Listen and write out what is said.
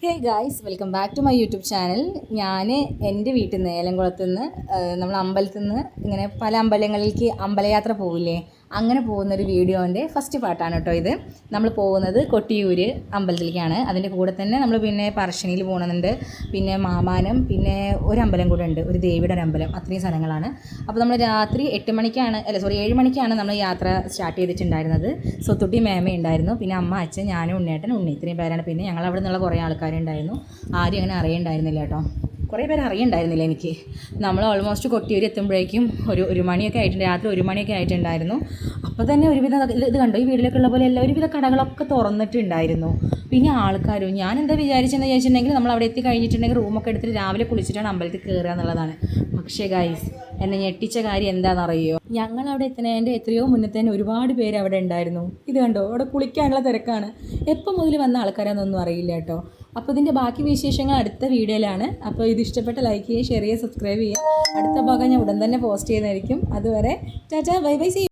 Hey guys, welcome back to my YouTube channel. ഞാൻ എൻ്റെ വീട്ടിൽ നിന്ന് ഏലംകുളത്ത് നിന്ന് നമ്മൾ അമ്പലത്തിൽ നിന്ന് ഇങ്ങനെ പല അമ്പലങ്ങളിലേക്ക് അമ്പലയാത്ര പോകില്ലേ, അങ്ങനെ പോകുന്നൊരു വീഡിയോൻ്റെ ഫസ്റ്റ് പാർട്ടാണ് കേട്ടോ ഇത്. നമ്മൾ പോകുന്നത് കൊട്ടിയൂർ അമ്പലത്തിലേക്കാണ്. അതിൻ്റെ കൂടെ തന്നെ നമ്മൾ പിന്നെ പറശ്ശിനിയിൽ പോകുന്നുണ്ട്, പിന്നെ മാമാനം, പിന്നെ ഒരു അമ്പലം കൂടെ ഉണ്ട്, ഒരു ദേവിയുടെ ഒരു അമ്പലം. അത്രയും സ്ഥലങ്ങളാണ്. അപ്പോൾ നമ്മൾ രാത്രി 7 മണിക്കാണ് നമ്മൾ യാത്ര സ്റ്റാർട്ട് ചെയ്തിട്ടുണ്ടായിരുന്നത്. സ്വത്തുട്ടി മേമ ഉണ്ടായിരുന്നു, പിന്നെ അമ്മ, അച്ഛൻ, ഞാനും ഉണ്ണേട്ടൻ, ഉണ്ണി, ഇത്രയും പേരാണ്. പിന്നെ ഞങ്ങൾ അവിടെ നിന്നുള്ള കുറേ ആൾക്കാരുണ്ടായിരുന്നു. ആരും അങ്ങനെ അറിയണ്ടായിരുന്നില്ല കേട്ടോ, കുറേ പേര് അറിയണ്ടായിരുന്നില്ല എനിക്ക്. നമ്മൾ ഓൾമോസ്റ്റ് കൊട്ടിയൂർ എത്തുമ്പോഴേക്കും ഒരു മണിയൊക്കെ ആയിട്ടുണ്ട്, രാത്രി 1 മണിയൊക്കെ ആയിട്ടുണ്ടായിരുന്നു. അപ്പോൾ തന്നെ ഒരുവിധം ഇത് കണ്ടോ, ഈ വീട്ടിലൊക്കെ ഉള്ള പോലെ എല്ലാ ഒരുവിധ കടകളൊക്കെ തുറന്നിട്ടുണ്ടായിരുന്നു. പിന്നെ ആൾക്കാരും, ഞാൻ എന്താ വിചാരിച്ചിട്ടുണ്ടെങ്കിൽ നമ്മൾ അവിടെ എത്തി കഴിഞ്ഞിട്ടുണ്ടെങ്കിൽ റൂമൊക്കെ എടുത്തിട്ട് രാവിലെ കുളിച്ചിട്ടാണ് അമ്പലത്തിൽ കയറുക എന്നുള്ളതാണ്. പക്ഷേ ഗൈസ്, എന്നെ ഞെട്ടിച്ച കാര്യം എന്താണെന്നറിയോ, ഞങ്ങൾ അവിടെ എത്തുന്നതിൻ്റെ എത്രയോ മുന്നേ തന്നെ ഒരുപാട് പേര് അവിടെ ഉണ്ടായിരുന്നു. ഇത് കണ്ടോ, അവിടെ കുളിക്കാനുള്ള തിരക്കാണ്. എപ്പം മുതൽ വന്ന ആൾക്കാരാണെന്നൊന്നും അറിയില്ല കേട്ടോ. അപ്പോൾ ഇതിൻ്റെ ബാക്കി വിശേഷങ്ങൾ അടുത്ത വീഡിയോയിലാണ്. അപ്പോൾ ഇത് ഇഷ്ടപ്പെട്ട ലൈക്ക് ചെയ്യുക, ഷെയർ ചെയ്യുക, സബ്സ്ക്രൈബ് ചെയ്യുക. അടുത്ത ഭാഗം ഞാൻ ഉടൻ തന്നെ പോസ്റ്റ് ചെയ്യുന്നതായിരിക്കും. അതുവരെ tata, bye bye, see U.